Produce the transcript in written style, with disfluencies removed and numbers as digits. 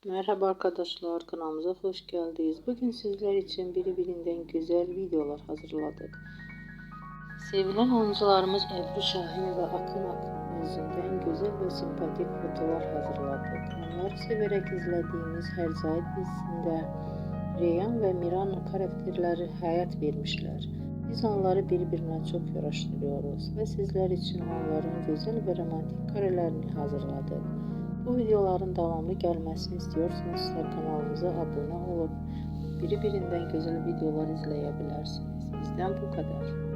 Merhaba arkadaşlar, kanalımıza hoş geldiniz. Bugün sizler için birbirinden güzel videolar hazırladık. Sevilen oyuncularımız Ebru Şahin ve Akın Akın yüzünden güzel ve sempatik fotolar hazırladık. Onları severek izlediğimiz Herzai dizisinde Reyhan ve Miran karakterleri hayat vermişler. Biz onları birbirine çok yaraştırıyoruz ve sizler için onların güzel ve romantik karelerini hazırladık. Bu videoların devamlı gelmesini istiyorsanız kanalımıza abone olup birbirinden güzel videolar izleyebilirsiniz. Bizden bu kadar.